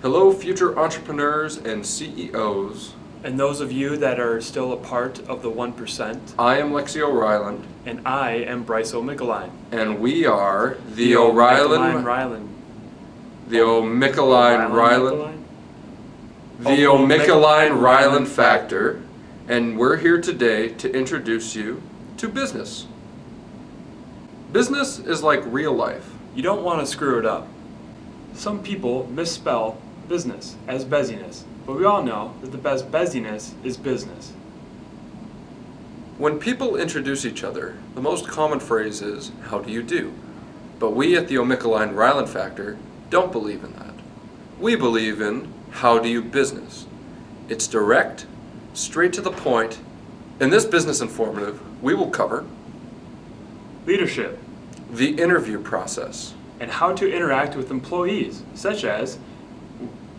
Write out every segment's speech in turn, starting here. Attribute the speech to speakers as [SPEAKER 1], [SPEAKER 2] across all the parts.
[SPEAKER 1] Hello, future entrepreneurs and CEOs.
[SPEAKER 2] And those of you that are still a part of the 1%.
[SPEAKER 1] I am Lexio Ryland.
[SPEAKER 2] And I am Bryce O'Mickeline.
[SPEAKER 1] And we are the Ryland. The O'Mickeline Ryland Factor. And we're here today to introduce you to business. Business is like real life.
[SPEAKER 2] You don't want to screw it up. Some people misspell business as beziness, but we all know that the best beziness is business.
[SPEAKER 1] When people introduce each other, the most common phrase is, "How do you do?" But we at the O'Mickeline Ryland Factor don't believe in that. We believe in how do you business. It's direct, straight to the point. In this business informative, we will cover
[SPEAKER 2] leadership,
[SPEAKER 1] the interview process,
[SPEAKER 2] and how to interact with employees, such as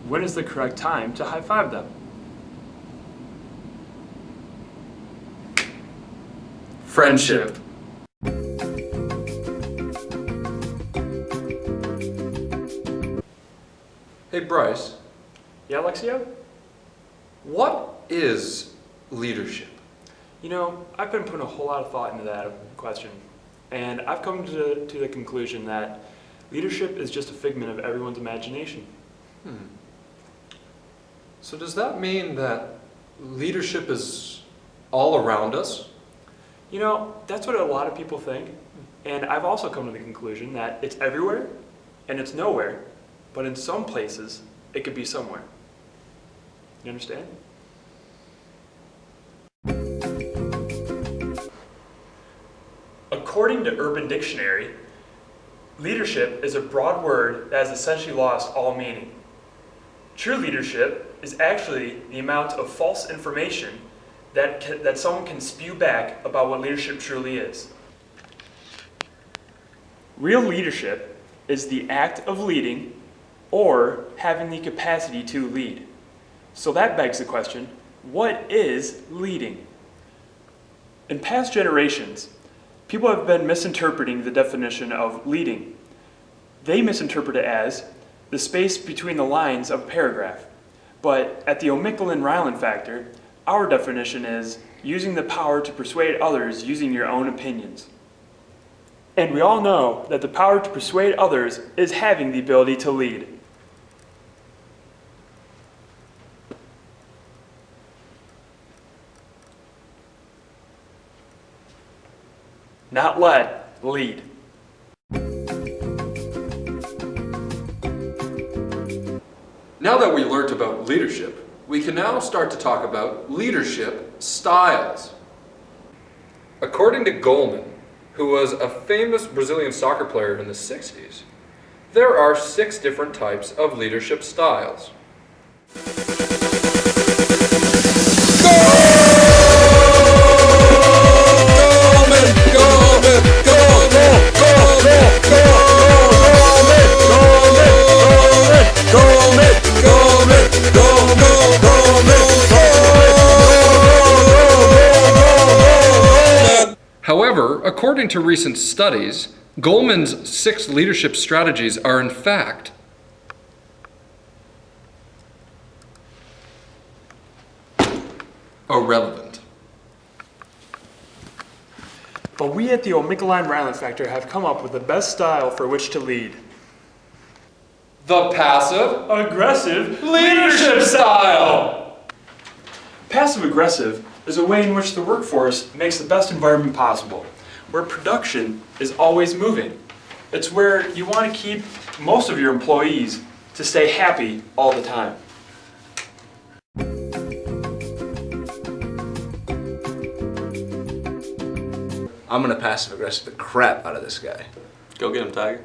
[SPEAKER 2] when is the correct time to high-five them?
[SPEAKER 1] Friendship. Hey Bryce.
[SPEAKER 2] Yeah, Alexio?
[SPEAKER 1] What is leadership?
[SPEAKER 2] You know, I've been putting a whole lot of thought into that question, and I've come to the conclusion that leadership is just a figment of everyone's imagination.
[SPEAKER 1] So does that mean that leadership is all around us?
[SPEAKER 2] You know, that's what a lot of people think, and I've also come to the conclusion that it's everywhere and it's nowhere, but in some places it could be somewhere. You understand? According to Urban Dictionary, leadership is a broad word that has essentially lost all meaning. True leadership is actually the amount of false information that someone can spew back about what leadership truly is. Real leadership is the act of leading or having the capacity to lead. So that begs the question, what is leading? In past generations, people have been misinterpreting the definition of leading. They misinterpret it as the space between the lines of a paragraph. But at the O'Mickeline Ryland Factor, our definition is using the power to persuade others using your own opinions. And we all know that the power to persuade others is having the ability to lead. Not led, lead.
[SPEAKER 1] Now that we learned about leadership, we can now start to talk about leadership styles. According to Goleman, who was a famous Brazilian soccer player in the 60s, there are 6 different types of leadership styles. However, according to recent studies, Goleman's 6 leadership strategies are in fact irrelevant.
[SPEAKER 2] But we at the O'Mickeline Ryland Factor have come up with the best style for which to lead.
[SPEAKER 1] The passive-aggressive leadership style!
[SPEAKER 2] Passive-aggressive is a way in which the workforce makes the best environment possible, where production is always moving. It's where you want to keep most of your employees to stay happy all the time.
[SPEAKER 3] I'm gonna passive aggressive the crap out of this guy.
[SPEAKER 1] Go get him, Tiger.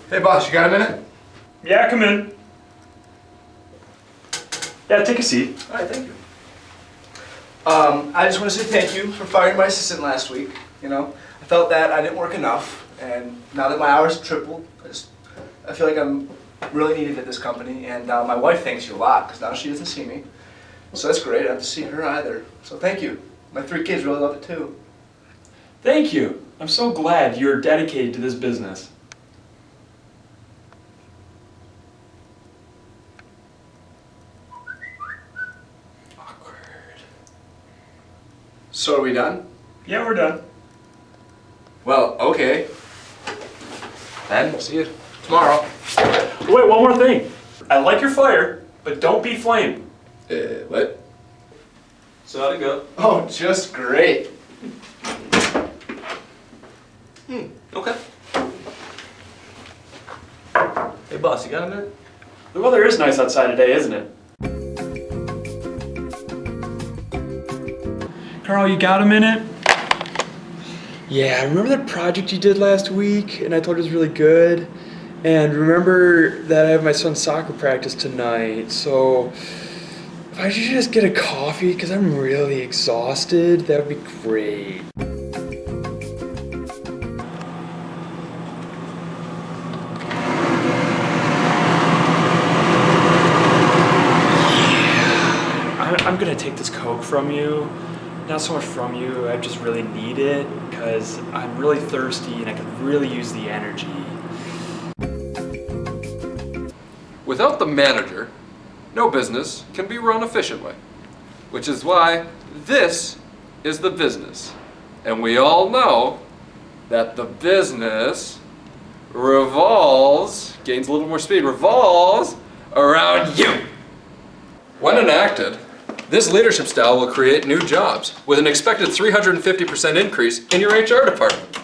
[SPEAKER 3] Hey boss, you got a minute?
[SPEAKER 2] Yeah, come in. Yeah, take a seat.
[SPEAKER 3] All right, thank you. I just want to say thank you for firing my assistant last week. You know, I felt that I didn't work enough, and now that my hours have tripled, I feel like I'm really needed at this company, and my wife thanks you a lot, because now she doesn't see me. So that's great, I don't have to see her either. So thank you. My 3 kids really love it too.
[SPEAKER 2] Thank you. I'm so glad you're dedicated to this business.
[SPEAKER 3] So are we done?
[SPEAKER 2] Yeah, we're done.
[SPEAKER 3] Well, okay. Then see you tomorrow.
[SPEAKER 2] Wait, one more thing. I like your fire, but don't be flame.
[SPEAKER 3] What?
[SPEAKER 4] So how'd it go?
[SPEAKER 3] Oh, just great.
[SPEAKER 4] Okay. Hey boss, you got a minute?
[SPEAKER 2] The weather is nice outside today, isn't it? Carl, you got a minute?
[SPEAKER 5] Yeah, remember that project you did last week and I told you it was really good? And remember that I have my son's soccer practice tonight, so if I should just get a coffee because I'm really exhausted, that would be great.
[SPEAKER 2] I'm gonna take this Coke from you. Not so much from you, I just really need it because I'm really thirsty and I could really use the energy.
[SPEAKER 1] Without the manager, no business can be run efficiently, which is why this is the business. And we all know that the business gains a little more speed, revolves around you. When enacted, this leadership style will create new jobs with an expected 350% increase in your HR department.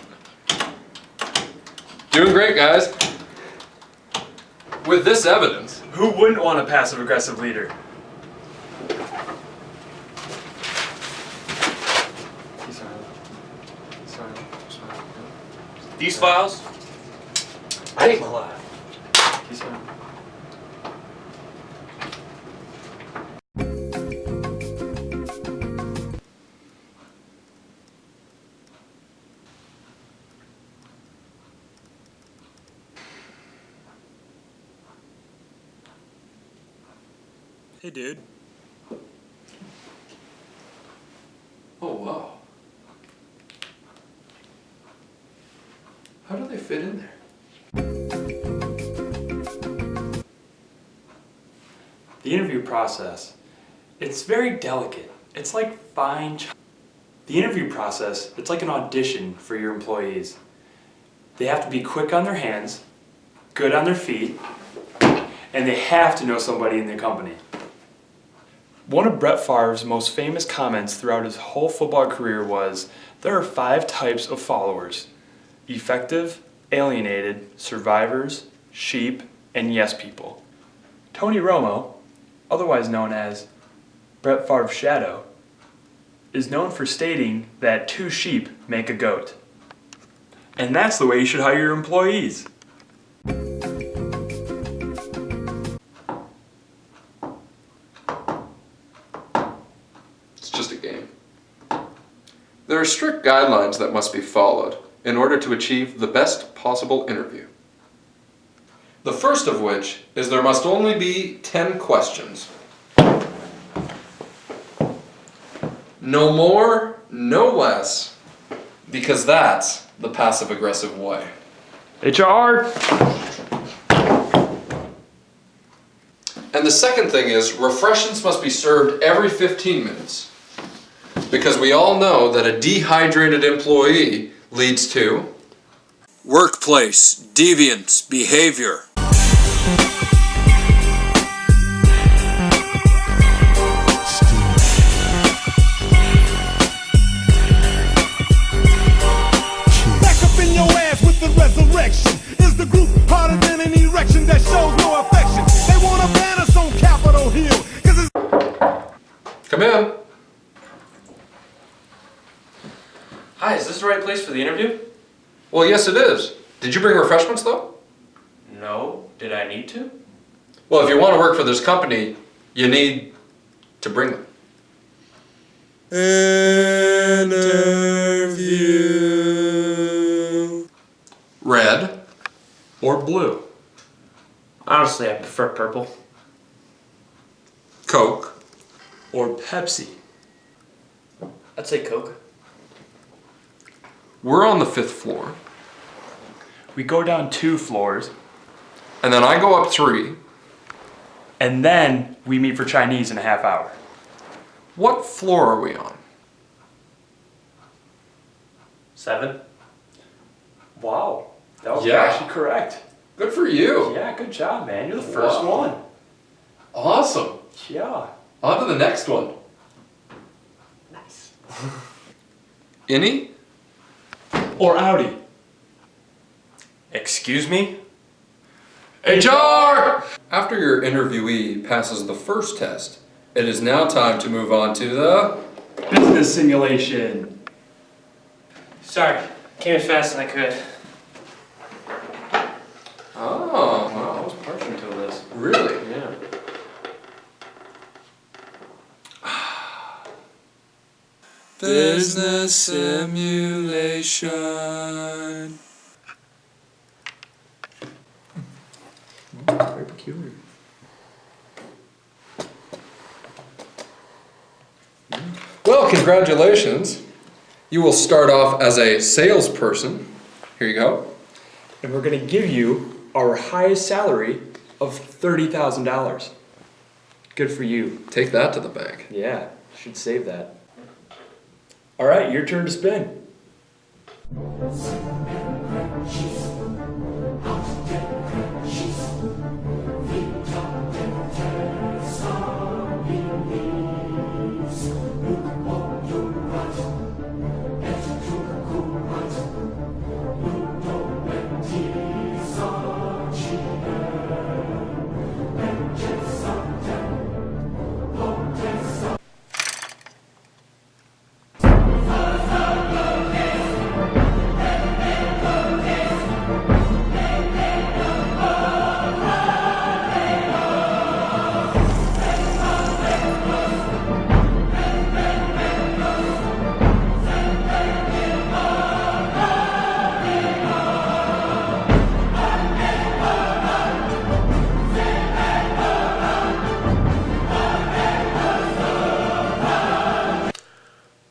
[SPEAKER 1] Doing great, guys. With this evidence,
[SPEAKER 2] Who wouldn't want a passive-aggressive leader?
[SPEAKER 4] These files? I hate my life.
[SPEAKER 2] Hey, dude.
[SPEAKER 1] oh wow. How do they fit in there?
[SPEAKER 2] The interview process, it's very delicate. It's like fine The interview process, it's like an audition for your employees. They have to be quick on their hands, good on their feet, and they have to know somebody in the company. One of Brett Favre's most famous comments throughout his whole football career was, "There are 5 types of followers: effective, alienated, survivors, sheep, and yes people." Tony Romo, otherwise known as Brett Favre's shadow, is known for stating that 2 sheep make a goat. And that's the way you should hire your employees.
[SPEAKER 1] It's just a game. There are strict guidelines that must be followed in order to achieve the best possible interview. The first of which is there must only be 10 questions. No more, no less, because that's the passive-aggressive way.
[SPEAKER 2] HR!
[SPEAKER 1] And the second thing is refreshments must be served every 15 minutes. Because we all know that a dehydrated employee leads to workplace deviant behavior.
[SPEAKER 6] Back up in your ass with the resurrection. Is the group harder than an erection that shows no affection? They want to ban us on Capitol Hill.
[SPEAKER 1] Come in.
[SPEAKER 4] Hi, is this the right place for the interview?
[SPEAKER 1] Well, yes it is. Did you bring refreshments though?
[SPEAKER 4] No. Did I need to?
[SPEAKER 1] Well, if you want to work for this company, you need to bring them.
[SPEAKER 5] Interview.
[SPEAKER 1] Red.
[SPEAKER 2] Or blue.
[SPEAKER 4] Honestly, I prefer purple.
[SPEAKER 1] Coke.
[SPEAKER 2] Or Pepsi.
[SPEAKER 4] I'd say Coke.
[SPEAKER 1] We're on the 5th floor.
[SPEAKER 2] We go down 2 floors,
[SPEAKER 1] And then I go up 3.
[SPEAKER 2] and then we meet for Chinese in a half hour.
[SPEAKER 1] What floor are we on?
[SPEAKER 4] 7.
[SPEAKER 2] Wow, that was
[SPEAKER 1] Yeah.
[SPEAKER 2] actually correct.
[SPEAKER 1] Good for you.
[SPEAKER 2] Yeah, good job, man. You're the first
[SPEAKER 1] Wow.
[SPEAKER 2] one.
[SPEAKER 1] Awesome.
[SPEAKER 2] Yeah.
[SPEAKER 1] On to the next one.
[SPEAKER 4] Nice.
[SPEAKER 1] Innie?
[SPEAKER 2] Or Audi.
[SPEAKER 4] Excuse me?
[SPEAKER 1] HR! After your interviewee passes the first test, it is now time to move on to the...
[SPEAKER 2] Business simulation.
[SPEAKER 4] Sorry, came as fast as I could.
[SPEAKER 1] Oh,
[SPEAKER 4] I
[SPEAKER 1] wow.
[SPEAKER 4] was partial to this.
[SPEAKER 1] Really?
[SPEAKER 4] Yeah.
[SPEAKER 1] Business simulation.
[SPEAKER 5] Very peculiar.
[SPEAKER 1] Well, congratulations. You will start off as a salesperson. Here you go.
[SPEAKER 5] And we're gonna give you our highest salary of $30,000. Good for you.
[SPEAKER 1] Take that to the bank.
[SPEAKER 5] Yeah, should save that. All right, your turn to spin.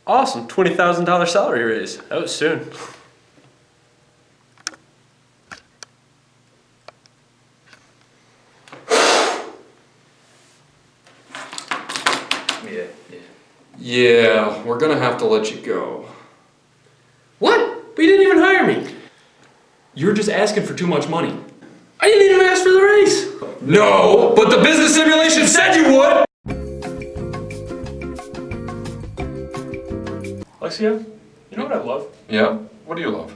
[SPEAKER 4] Awesome, $20,000 salary raise. That was soon. Yeah.
[SPEAKER 1] Yeah, we're gonna have to let you go.
[SPEAKER 4] What? But you didn't even hire me.
[SPEAKER 5] You're just asking for too much money.
[SPEAKER 4] I didn't even ask for the raise.
[SPEAKER 1] No, but the business simulation said you would!
[SPEAKER 2] Alexia, you know what I love?
[SPEAKER 1] Yeah? What do you love?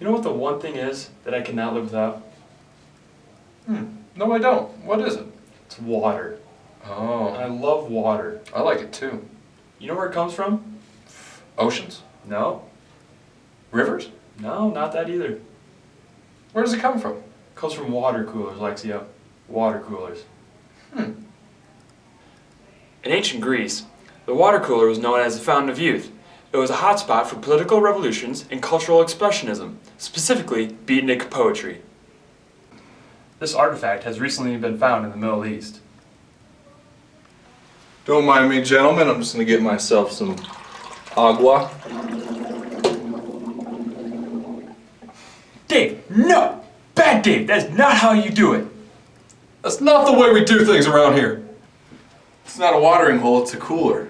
[SPEAKER 2] You know what the one thing is that I cannot live without?
[SPEAKER 1] No, I don't. What is it?
[SPEAKER 2] It's water.
[SPEAKER 1] Oh,
[SPEAKER 2] I love water.
[SPEAKER 1] I like it too.
[SPEAKER 2] You know where it comes from?
[SPEAKER 1] Oceans?
[SPEAKER 2] No.
[SPEAKER 1] Rivers?
[SPEAKER 2] No, not that either. It
[SPEAKER 1] Where does it come from?
[SPEAKER 2] comes from water coolers, Alexia. Water coolers. In ancient Greece, the water cooler was known as the fountain of youth. It was a hotspot for political revolutions and cultural expressionism, specifically beatnik poetry. This artifact has recently been found in the Middle East.
[SPEAKER 7] Don't mind me, gentlemen. I'm just gonna get myself some agua.
[SPEAKER 2] Dave, no! Bad Dave, that's not how you do it!
[SPEAKER 1] That's not the way we do things around here.
[SPEAKER 7] It's not a watering hole, it's a cooler.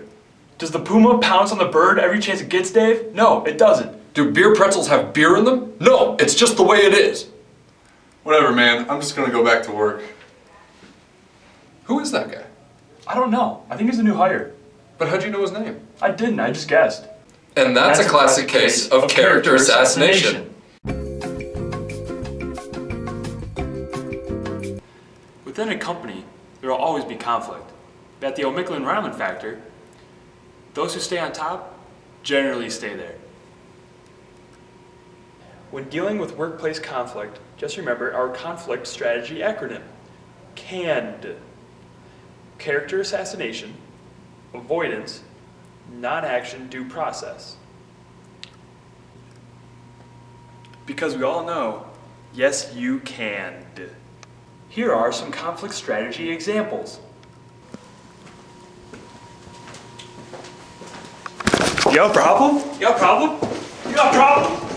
[SPEAKER 2] Does the puma pounce on the bird every chance it gets, Dave? No, it doesn't.
[SPEAKER 1] Do beer pretzels have beer in them? No, it's just the way it is.
[SPEAKER 7] Whatever, man. I'm just gonna go back to work.
[SPEAKER 1] Who is that guy?
[SPEAKER 2] I don't know. I think he's a new hire.
[SPEAKER 1] But how'd you know his name?
[SPEAKER 2] I didn't, I just guessed.
[SPEAKER 1] And that's a classic case of character assassination.
[SPEAKER 2] Within a company, there will always be conflict. But at the O'Micklin-Ryland factor, those who stay on top generally stay there. When dealing with workplace conflict, just remember our conflict strategy acronym. CAND. Character assassination, avoidance, non-action, due process. Because we all know, yes, you can. Here are some conflict strategy examples. You have a problem? You have a problem? You have a problem?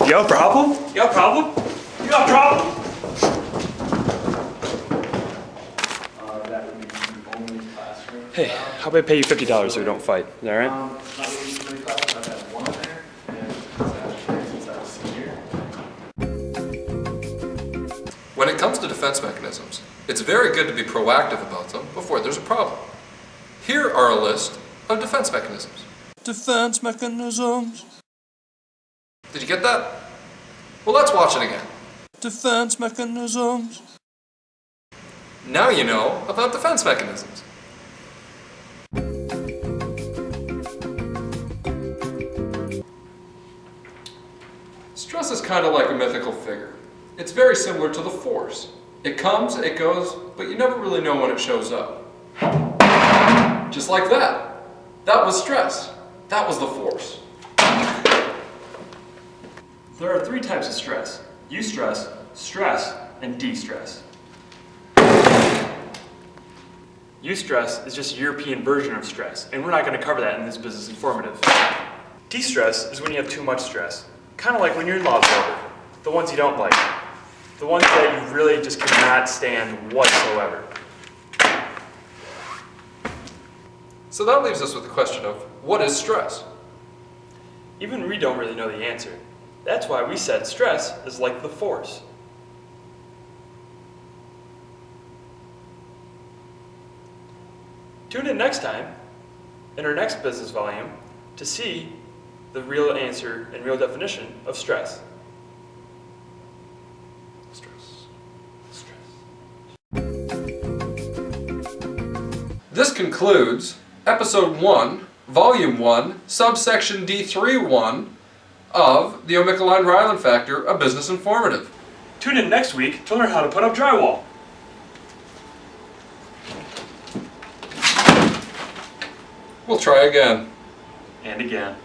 [SPEAKER 2] You have a problem? You have a problem? You have a problem? That would be the only Hey, how about I pay you $50 so we don't fight? Is that all right?
[SPEAKER 1] When it comes to defense mechanisms, it's very good to be proactive about them before there's a problem. Here are a list of defense mechanisms.
[SPEAKER 7] Defense mechanisms.
[SPEAKER 1] Did you get that? Well, let's watch it again.
[SPEAKER 7] Defense mechanisms.
[SPEAKER 1] Now you know about defense mechanisms. Stress is kind of like a mythical figure. It's very similar to the force. It comes, it goes, but you never really know when it shows up. Just like that. That was stress. That was the force.
[SPEAKER 2] There are 3 types of stress: eustress, stress, and de-stress. Eustress is just a European version of stress, and we're not going to cover that in this business informative. De-stress is when you have too much stress, kind of like when your in-laws are over, the ones you don't like, the ones that you really just cannot stand whatsoever.
[SPEAKER 1] So that leaves us with the question of, what is stress?
[SPEAKER 2] Even we don't really know the answer. That's why we said stress is like the force. Tune in next time, in our next business volume, to see the real answer and real definition of stress.
[SPEAKER 1] This concludes Episode 1, Volume 1, Subsection D3.1 of the Omicron Ryland Factor, a business informative.
[SPEAKER 2] Tune in next week to learn how to put up drywall.
[SPEAKER 1] We'll try again.
[SPEAKER 2] And again.